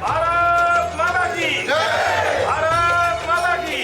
भारत माता की भारत माता की।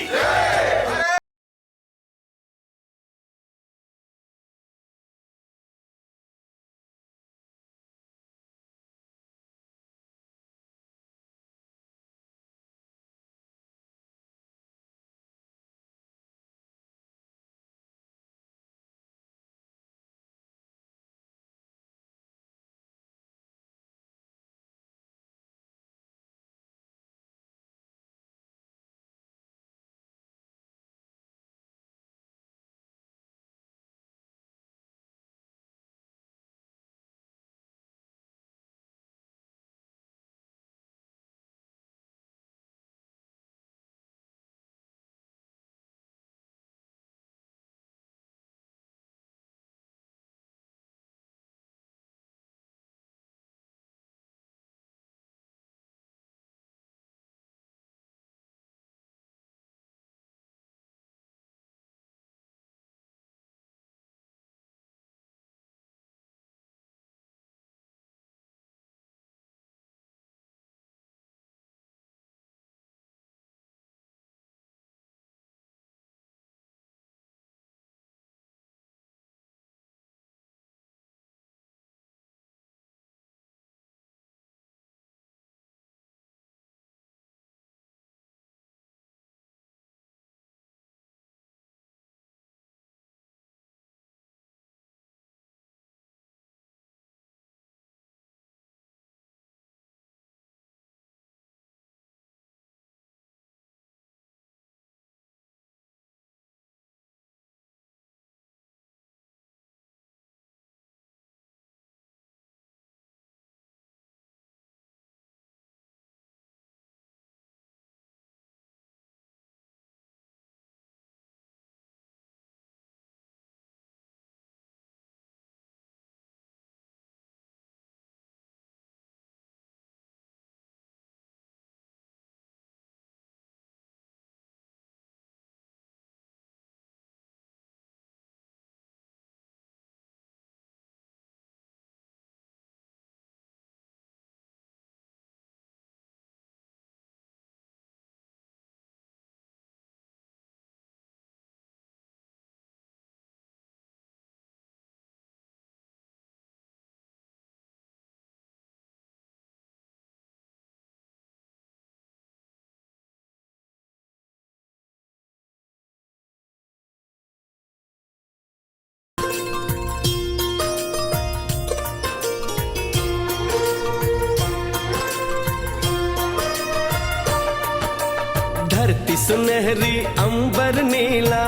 धरती सुनहरी अंबर नीला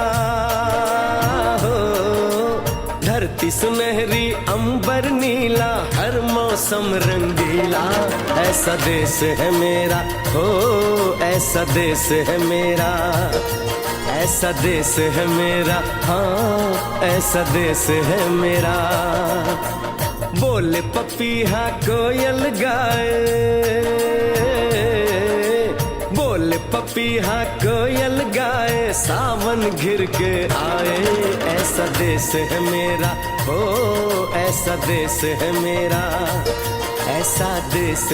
हो, धरती सुनहरी अंबर नीला, हर मौसम रंगीला। ऐसा देश है मेरा हो, ऐसा देश है मेरा, ऐसा देश है मेरा, हाँ ऐसा देश है मेरा। बोले पपीहा कोयल गाए, बोले पपीहा कोयल गाए, सावन घिर के आए। ऐसा देश है मेरा हो, ऐसा देश है मेरा, ऐसा देश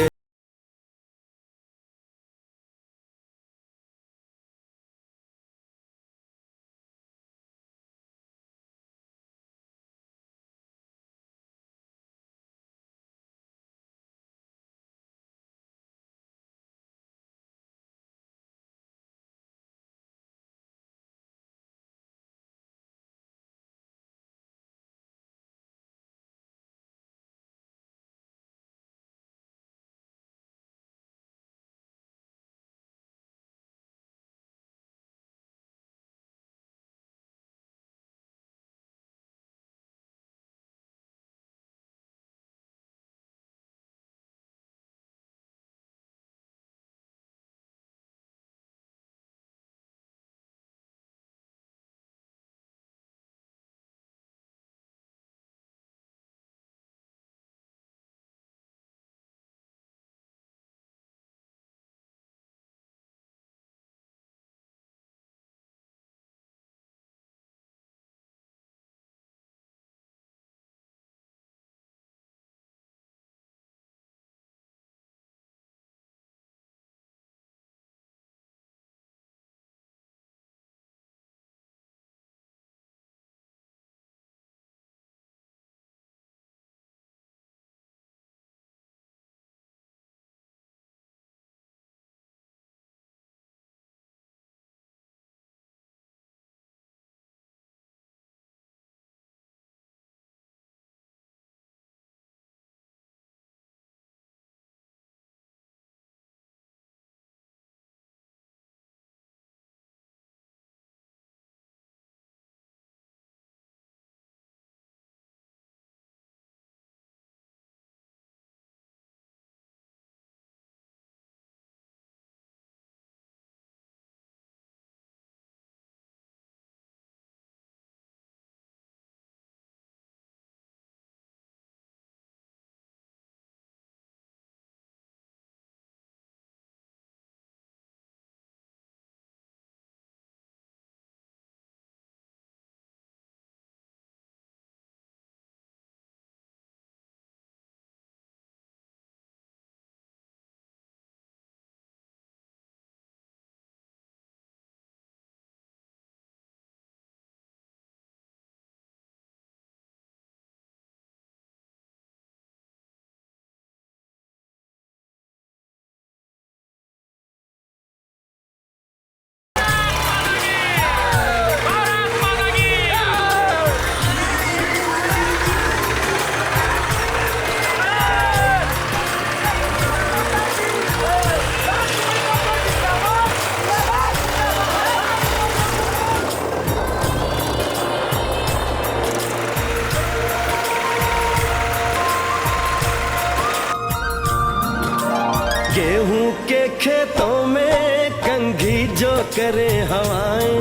खेतों में कंघी जो करे हवाएं,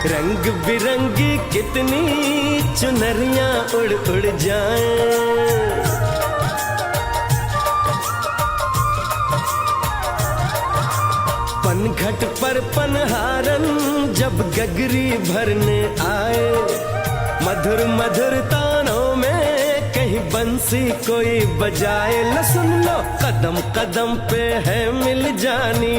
रंग बिरंगी कितनी चुनरियां उड़ उड़ जाएं। पनघट पर पनहारन जब गगरी भरने आए, मधुर मधुर तानों में कहीं बंसी कोई बजाए। लो सुन लो, कदम कदम पे है मिल जानी,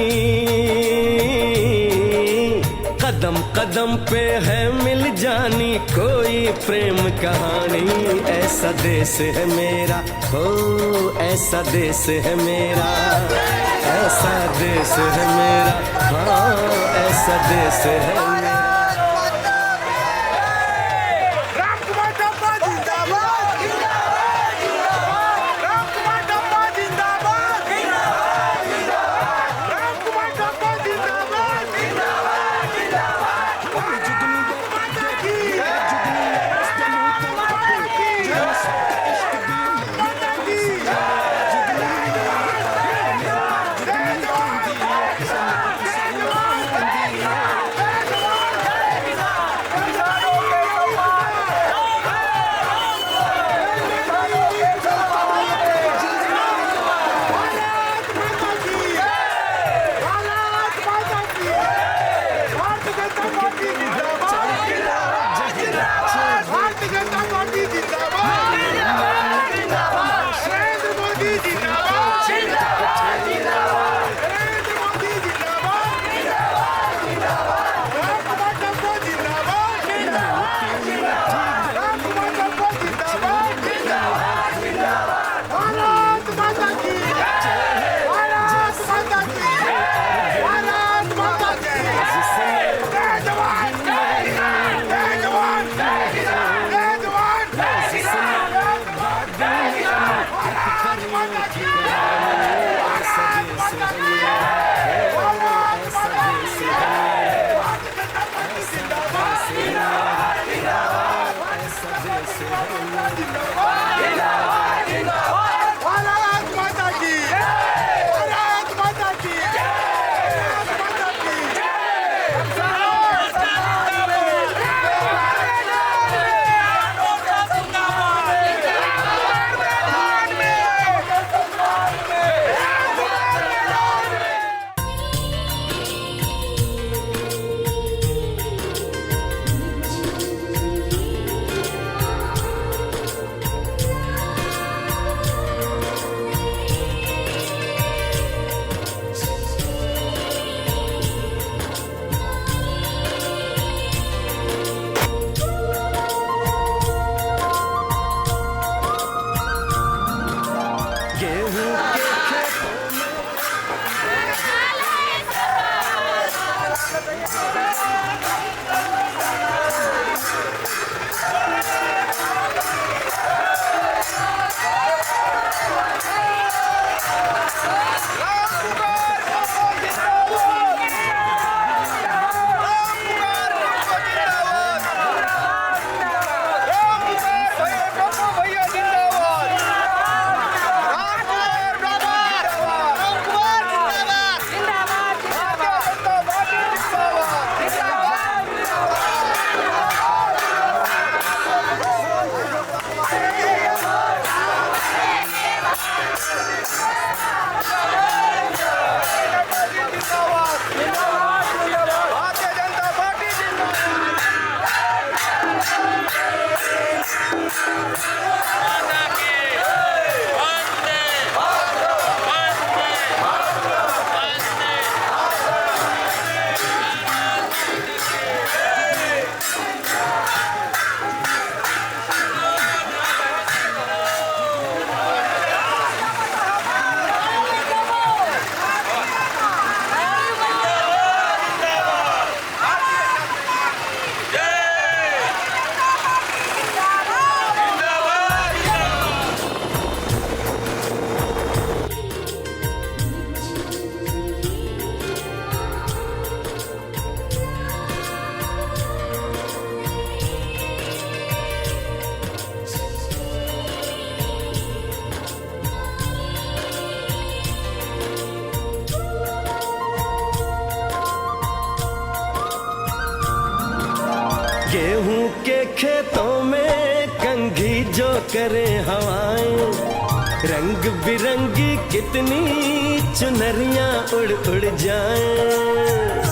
कदम कदम पे है मिल जानी कोई प्रेम कहानी। ऐसा देश है मेरा, हो ऐसा देश है मेरा, ऐसा देश है मेरा, हाँ ऐसा देश है मेरा। गेहूं के खेतों में कंघी जो करे हवाएं, रंग बिरंगी कितनी चुनरियां उड़ उड़ जाएं।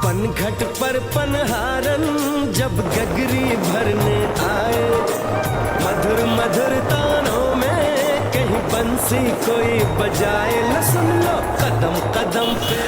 पनघट पर पनहारन जब गगरी भरने आए, मधुर मधुर तानों में कहीं बंसी कोई बजाए। न सुन लो कदम कदम पे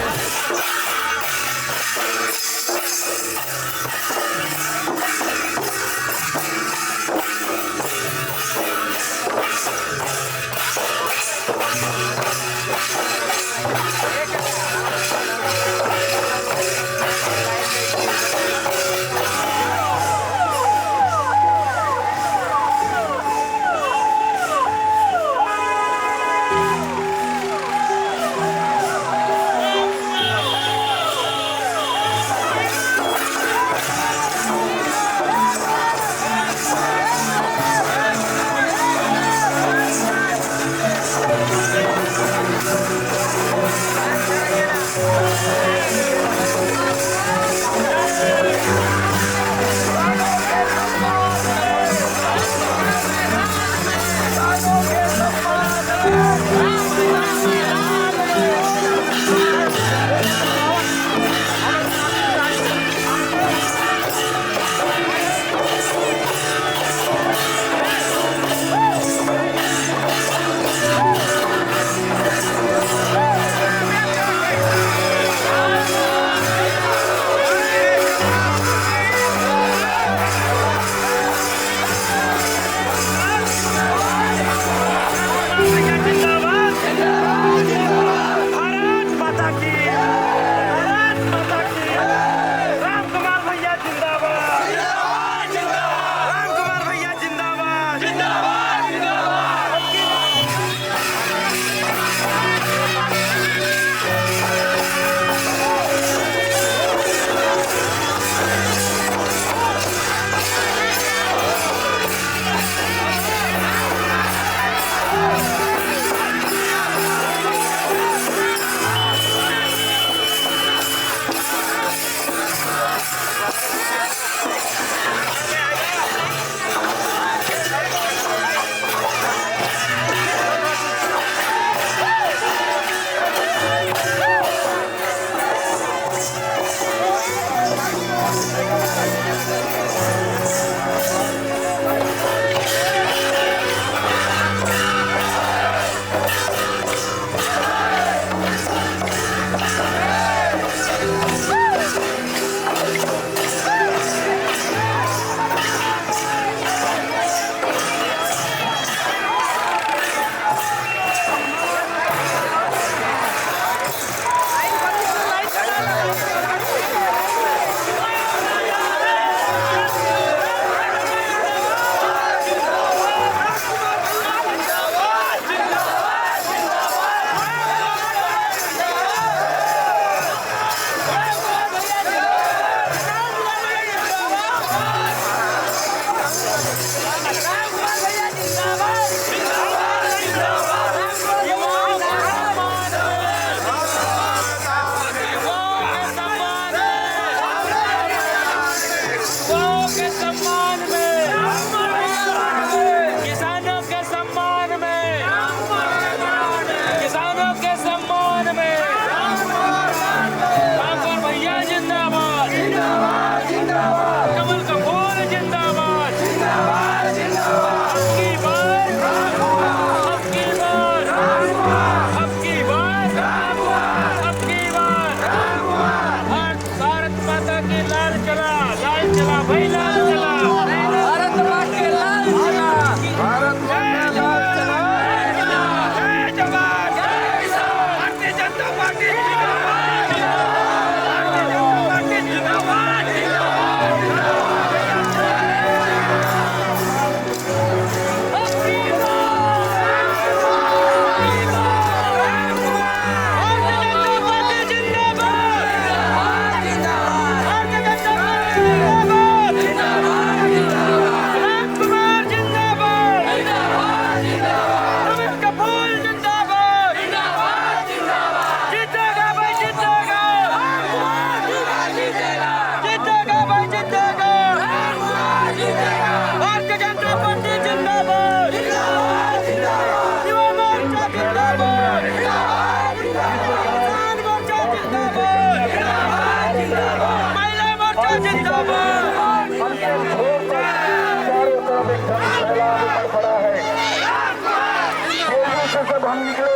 हम निकले।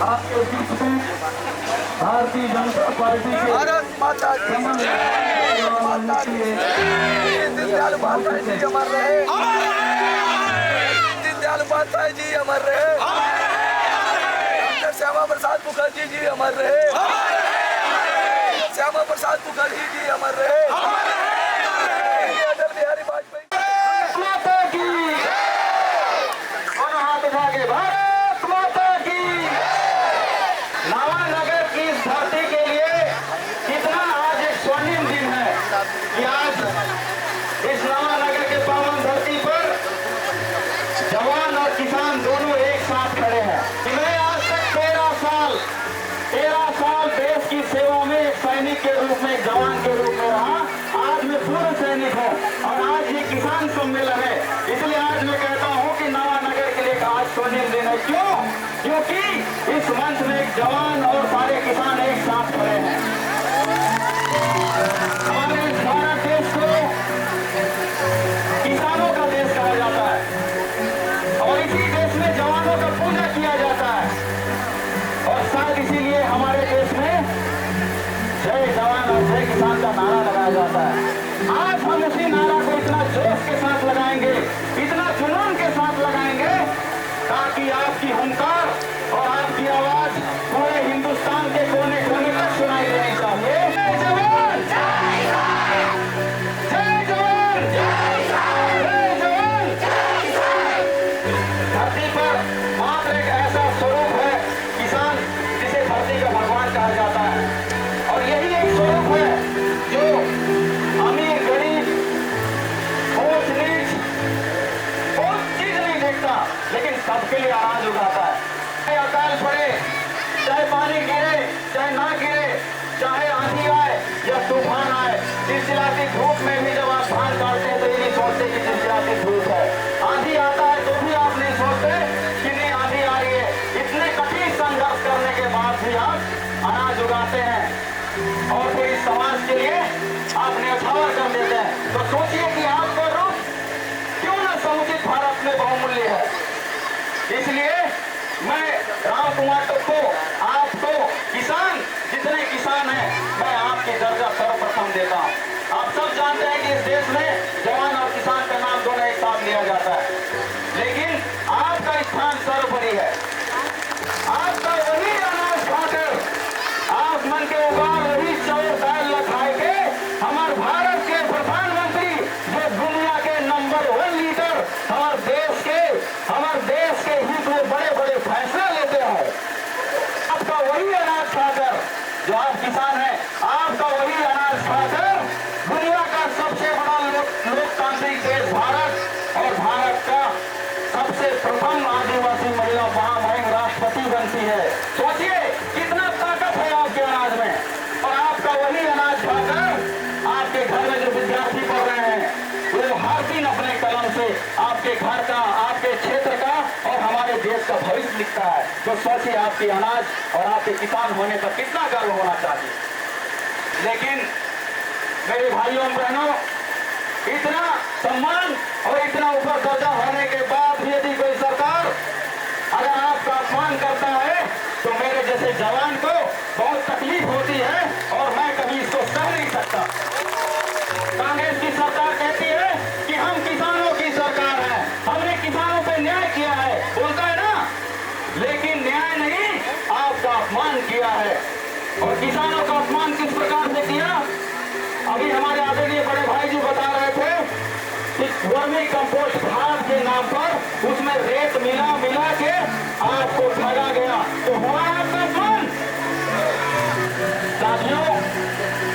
आपके बीच में भारतीय जनता पार्टी के भारत माता दीनदयाल उपाध्याय जी अमर रहे, दीनदयाल उपाध्याय जी अमर रहे, श्यामा प्रसाद मुखर्जी जी अमर रहे, श्यामा प्रसाद मुखर्जी जी अमर रहे, अटल बिहारी वाजपेयी माता की, और हाथ उठा के भारत माता की। नवानगर की इस धरती के लिए कितना आज एक स्वर्णिम दिन है कि आज इस नवानगर के पावन धरती पर जवान और किसान दोनों एक साथ खड़े हैं। मैं आज तक 13 साल देश की सेवा में एक सैनिक के रूप में, एक जवान के रूप में रहा। आज मैं पूर्व सैनिक हूँ और आज ये किसान सम्मेलन है, इसलिए आज मैं कहता हूँ कि नवानगर के लिए आज स्वर्णिम दिन है। क्यों? क्योंकि इस मंच में एक जवान और सारे किसान एक साथ खड़े हैं। हमारे इस भारत देश को किसानों का देश कहा जाता है और इसी देश में जवानों का पूजा किया जाता है और शायद इसीलिए हमारे देश में जय जवान और जय किसान का नारा लगाया जाता है। आज हम इसी नारा को इतना जोश के साथ लगाएंगे, इतना जुनून के साथ लगाएंगे ताकि आपकी हुंकार और आपकी आवाज पूरे हिंदुस्तान के कोने कोने तक सुनाई देनी चाहिए। जय जवान, जय जवान, जय जवान। धरती पर मात्र एक ऐसा स्वरूप है किसान, जिसे धरती का भगवान कहा जाता है और यही एक स्वरूप है जो अमीर गरीब ऊंच नीच कोई चीज नहीं देखता, लेकिन सबके लिए अनाज उगाता है। चाहे अकाल पड़े, चाहे पानी गिरे, चाहे ना गिरे, चाहे आंधी आए या तूफान आए, चिलचिलाती धूप में भी जब आप धान काटते हैं तो ये नहीं सोचते कि चिलचिलाती धूप है। आंधी आता है तो भी आप नहीं सोचते कि नहीं आंधी आ रही है। इतने कठिन संघर्ष करने के बाद भी आप अनाज उगाते हैं और फिर इस समाज के लिए आप न्यौछावर कर देते हैं। तो सोचिए कि आपको रूप क्यों न समुचित भारत में बहुमूल्य है। इसलिए मैं राम कुमार को, आपको, किसान जितने किसान हैं, मैं आपकी दर्जा सर्वप्रथम देता हूँ। आप सब जानते हैं कि इस देश में जवान और किसान का नाम दोनों एक साथ लिया जाता है, लेकिन आपका स्थान सर्वोपरि है। आपका वही अनाज खाकर, आप मन के उगार वही चावल दाल खाए के हमारे भारत के प्रधानमंत्री जो दुनिया के नंबर 1 लीडर हमारे देश के हित में बड़े बड़े फैसले लेते हैं। आपका वही अनाज खाकर, जो आप किसान हैं, आपका वही अनाज खाकर दुनिया का सबसे बड़ा लोकतांत्रिक देश भारत और भारत का सबसे प्रथम आदिवासी महिला महामहिम राष्ट्रपति बनती है। सोचिए कितना ताकत है आपके अनाज में। और आपका वही अनाज खाकर आपके घर में जो विद्यार्थी पढ़ रहे हैं वो हर दिन अपने कलम से आपके घर का, आपके क्षेत्र का और हमारे देश का भविष्य लिखता है। तो सोचिए आपके अनाज और आपके किसान होने पर कितना गर्व होना चाहिए। लेकिन मेरे भाइयों और बहनों, इतना सम्मान और इतना ऊपर दर्जा होने के बाद भी यदि कोई सरकार अगर आपका अपमान करता है तो मेरे जैसे जवान को बहुत तकलीफ होती है और मैं कभी इसको सह नहीं सकता। कांग्रेस की सरकार कहती है कि हम किसानों की सरकार है, हमने किसानों पे न्याय किया है, बोलता है ना, लेकिन न्याय नहीं, आपका अपमान किया है। और किसानों का अपमान किस प्रकार से किया? अभी हमारे आदरणीय बड़े भाई जी बता रहे थे कि वर्मी कंपोस्ट खाद के नाम पर उसमें रेत मिला के आपको ठगा गया, तो हुआ आपका अपमान। साथियों,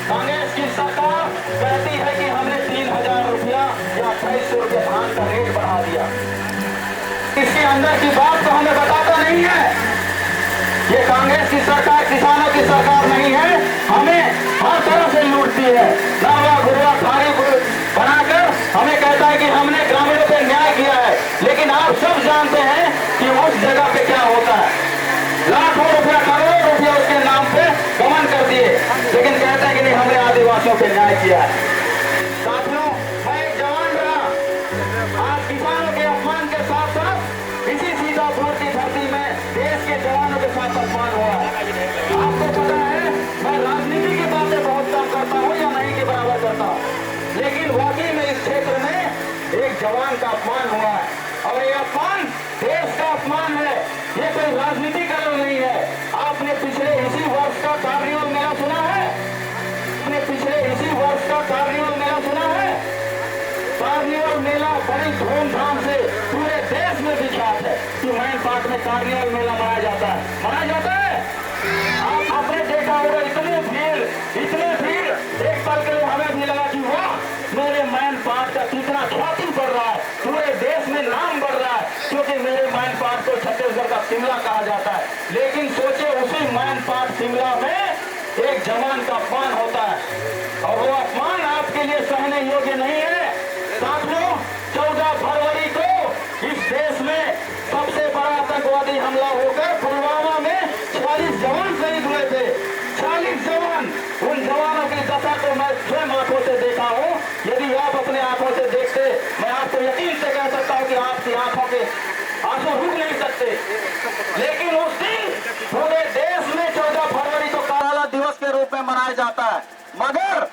कांग्रेस की सरकार कहती है कि हमने 3000 रुपया या 2800 रुपया धान का रेट बढ़ा दिया। इसके अंदर की बात तो हमें बताता नहीं है। ये कांग्रेस की सरकार किसानों की सरकार नहीं है, हमें हर तरह से लूटती है। नावा घुरवा थारी बनाकर हमें कहता है कि हमने ग्रामीणों पे न्याय किया है, लेकिन आप सब जानते हैं कि उस जगह पे क्या होता है। लाखों रुपया करोड़ों रुपया उसके नाम पे गमन कर दिए, लेकिन कहते हैं कि नहीं हमने आदिवासियों पे न्याय किया है। साथियों, मैं एक जवान रहा, आज किसानों के अपमान के साथ साथ इसी सीतापुर की धरती में देश के जवानों के साथ अपमान हुआ है। आपको पता है मैं राजनीति की बातें बहुत कम करता हूँ या नहीं के बराबर करता हूँ, लेकिन वाकई में इस क्षेत्र में एक जवान का अपमान हुआ है और ये अपमान देश का अपमान है, ये कोई राजनीतिकरण नहीं है। आपने पिछले इसी वर्ष का कार्निवल मेला सुना है? आपने पिछले इसी वर्ष का कार्निवल मेला सुना है? कार्निवल मेला बड़ी धूमधाम से पूरे देश में विख्यात है कि मैन पार्क में कार्निवल मेला मनाया जाता है, मनाया जाता है। आपने देखा होगा इतनी भीड़, एक पल के लिए हमें भी लगा कि वाह मेरे मैन पार्क का कितना ख्याति बढ़ रहा है, पूरे देश में नाम बढ़ रहा है, क्योंकि मेरे मैन पार्क को छत्तीसगढ़ का शिमला कहा जाता है। लेकिन सोचे उसी मैन पार्क शिमला में एक जवान का अपमान होता है और वो अपमान आपके लिए सहने योग्य नहीं है। साथियों, 14 फरवरी को इस देश में सबसे बड़ा आतंकवादी हमला होकर पुलवामा में 40 जवान शहीद हुए थे। 40 जवान, उन जवानों की दशा को मैं स्वयं आंखों से देखा हूँ। यदि आप अपने आंखों से देखते, मैं आपको यकीन से कह सकता हूँ कि आपकी आंखों के आंसू रुक नहीं सकते। लेकिन उस दिन पूरे देश में 14 फरवरी को काला दिवस के रूप में मनाया जाता है, मगर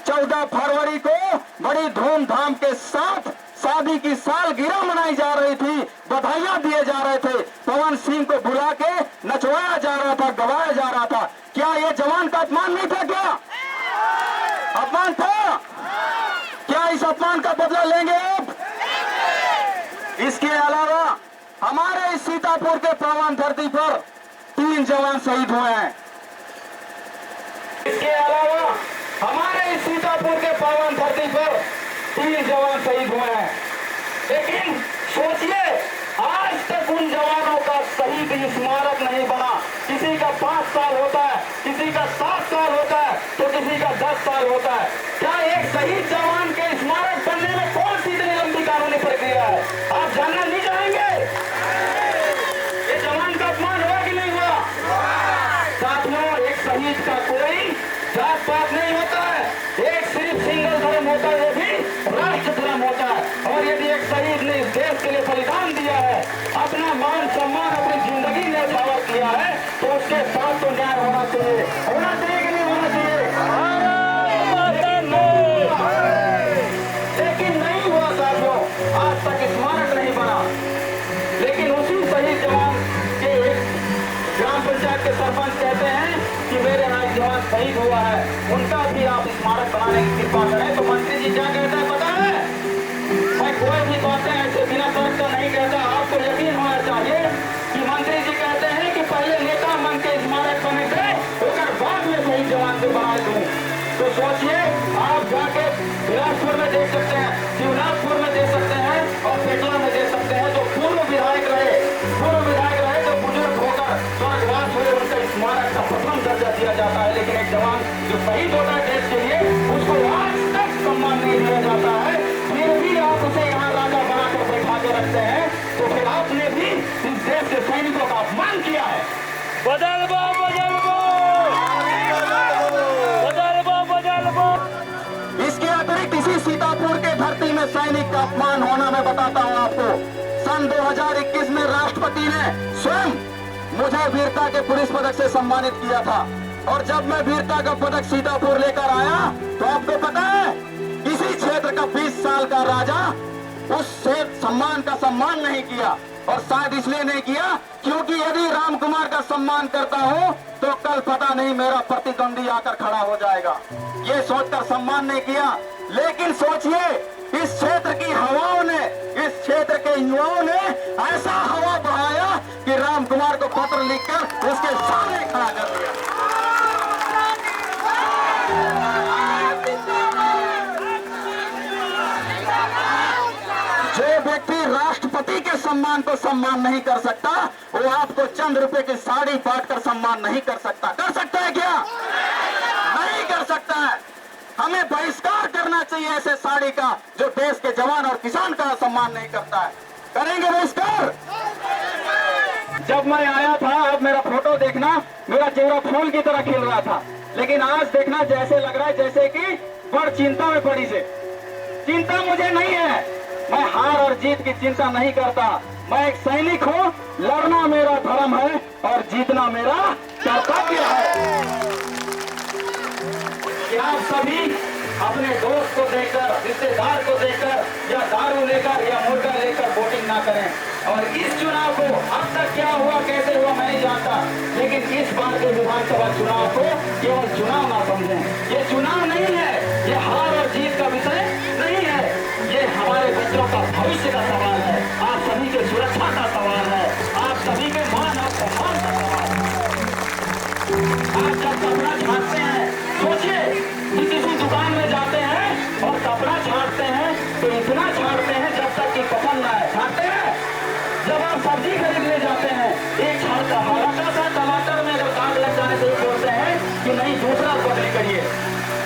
14 फरवरी को बड़ी धूमधाम के साथ शादी की सालगिरह मनाई जा रही थी, बधाइयां दिए जा रहे थे, पवन सिंह को बुला के नचवाया जा रहा था, गवाया जा रहा था। क्या ये जवान का अपमान नहीं था? क्या अपमान था? क्या इस अपमान का बदला लेंगे आप? इसके अलावा हमारे इस सीतापुर के पावन धरती पर 3 जवान शहीद हुए हैं। इसके अलावा हमारे इस सीतापुर के पावन धरती पर 3 जवान शहीद हुए हैं। लेकिन सोचिए, आज तक उन जवानों का शहीद स्मारक नहीं बना। किसी का 5 साल होता है, किसी का 7 साल होता है, तो किसी का 10 साल होता है। क्या एक शहीद जवान के स्मारक बनने में कौन सी इतनी लंबी कानूनी प्रक्रिया है? आप जानना नहीं चाहेंगे? ये जवान का अपमान हुआ कि नहीं हुआ? साथियों, एक शहीद का कोई जात पात नहीं होता है, एक सिर्फ सिंगल धर्म होता है, वो भी राष्ट्र धर्म होता है। और यदि एक शहीद ने इस देश के लिए बलिदान दिया है, अपना मान सम्मान, अपनी जिंदगी ने न्यौछावर किया है, तो उसके साथ तो न्याय होना चाहिए। होना चाहिए कि नहीं होना चाहिए? लेकिन नहीं हुआ साथियों, आज तक स्मारक नहीं बना। लेकिन उसी शहीद जवान के ग्राम पंचायत के सरपंच कहते हैं कि मेरे यहाँ एक जवान शहीद हुआ है, उनका भी आप स्मारक बनाने की कृपा करें। तो मंत्री जी क्या कहते हैं पता है? मैं कोई भी बातें ऐसे बिना शर्त का नहीं कहता, आपको यकीन होना चाहिए कि मंत्री जी कहते हैं कि पहले नेता मन के स्मारक बने थे, उसके बाद में शहीद जवान को बना दूं। तो सोचिए, आप जाके बिलासपुर में देख सकते हैं, शिवनाथपुर में देख सकते हैं और पेटला में देख सकते हैं। जो पूर्व विधायक रहे तो बुजुर्ग होकर स्वर्गवास हुए, उनका स्मारक का प्रथम दर्जा दिया जाता है। लेकिन एक जवान जो शहीद होता है देश के लिए, उसको आज तक सम्मान नहीं दिया जाता है। फिर भी आप उसे यहाँ राजा बनाकर बैठा के रखते हैं, तो फिर आपने भी इस देश के सैनिकों का अपमान किया है। बदल बो इसके अतिरिक्त इसी सीतापुर के धरती में सैनिक का अपमान होना, मैं बताता हूँ आपको। सन 2021 में राष्ट्रपति ने स्वयं मुझे वीरता के पुलिस पदक से सम्मानित किया था, और जब मैं वीरता का पदक सीतापुर लेकर आया, तो आपको पता है इसी क्षेत्र का 20 साल का राजा उससे सम्मान का सम्मान नहीं किया। और शायद इसलिए नहीं किया क्योंकि यदि राम कुमार का सम्मान करता हूं तो कल पता नहीं मेरा प्रतिद्वंदी आकर खड़ा हो जाएगा, ये सोचकर सम्मान नहीं किया। लेकिन सोचिए, इस क्षेत्र की हवाओं ने, इस क्षेत्र के युवाओं ने ऐसा हवा बहाया कि राम कुमार को पत्र लिखकर उसके सामने खड़ा कर दिया। जो व्यक्ति राष्ट्रपति के सम्मान को सम्मान नहीं कर सकता, वो आपको चंद रुपए की साड़ी बांटकर सम्मान नहीं कर सकता। कर सकता है क्या? नहीं कर सकता है। हमें बहिष्कार करना चाहिए ऐसे साड़ी का जो देश के जवान और किसान का सम्मान नहीं करता है। करेंगे बहिष्कार। जब मैं आया था, अब मेरा फोटो देखना, मेरा चेहरा फूल की तरह खिल रहा था, लेकिन आज देखना जैसे लग रहा है जैसे कि बड़ चिंता में पड़ी से। चिंता मुझे नहीं है, मैं हार और जीत की चिंता नहीं करता। मैं एक सैनिक हूँ, लड़ना मेरा धर्म है और जीतना मेरा कर्तव्य है। कि आप सभी अपने दोस्त को देखकर, रिश्तेदार को देखकर या दारू लेकर या मुर्गा लेकर वोटिंग ना करें। और इस चुनाव को अब तक क्या हुआ कैसे हुआ मैं नहीं जानता, लेकिन इस बार के विधानसभा चुनाव को केवल चुनाव ना समझें। ये चुनाव नहीं है, ये हार और जीत का विषय नहीं है, ये हमारे बच्चों का भविष्य का सवाल है, आप सभी के सुरक्षा का सवाल है, आप सभी के मान और सम्मान का सवाल है। आप जब कपड़ा छाटते हैं, सोचिए कि किसी दुकान में जाते हैं और कपड़ा छाटते हैं तो इतना छाटते हैं जब तक कि पसंद ना आए, छाटते हैं। जब आप सब्जी खरीदने जाते हैं, एक छाटता हल्का सा टमाटर में अगर दाग लग जाने से बोलते हैं कि नहीं दूसरा बदली करिए।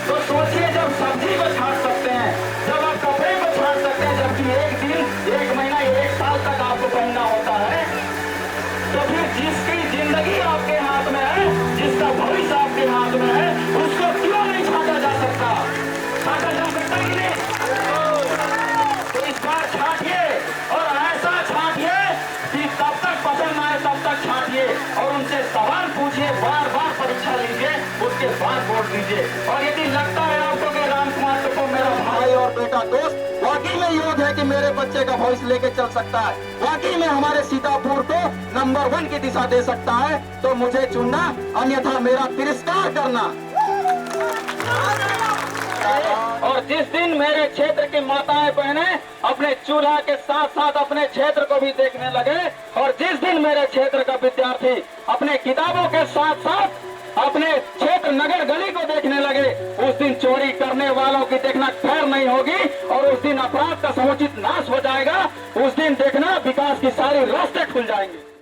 तो सोचिए जब सब्जी को छाट सकते हैं, जब आप कपड़े को छाट सकते हैं, जबकि एक दिन, एक महीना, एक साल तक आपको पहनना होता है, तो फिर जिसकी जिंदगी आपके हाथ में है, जिसका भविष्य आपके हाथ में है, उसको क्यों नहीं छाटा जा सकता? छाटा जा सकता कि नहीं? तो इस बार छाटिए और ऐसा छाटिए कि तब तक पसंद आए तब तक छाटिए और उनसे सवाल पूछिए, बार बार परीक्षा लीजिए, उसके बाद वोट दीजिए। और यदि लगता है आपको कि रामकुमार को मेरा भाई और बेटा दोस्त वाकई में योग्य है कि मेरे बच्चे का भविष्य लेके चल सकता है, वाकई में हमारे सीतापुर को नंबर 1 की दिशा दे सकता है, तो मुझे चुनना, अन्यथा मेरा तिरस्कार करना। और जिस दिन मेरे क्षेत्र की माताएं बहनें अपने चूल्हा के साथ साथ अपने क्षेत्र को भी देखने लगे, और जिस दिन मेरे क्षेत्र का विद्यार्थी अपने किताबों के साथ साथ अपने क्षेत्र नगर गली को देखने लगे, उस दिन चोरी करने वालों की देखना खैर नहीं होगी और उस दिन अपराध का समुचित नाश हो जाएगा। उस दिन देखना विकास की सारी रास्ते खुल जाएंगे।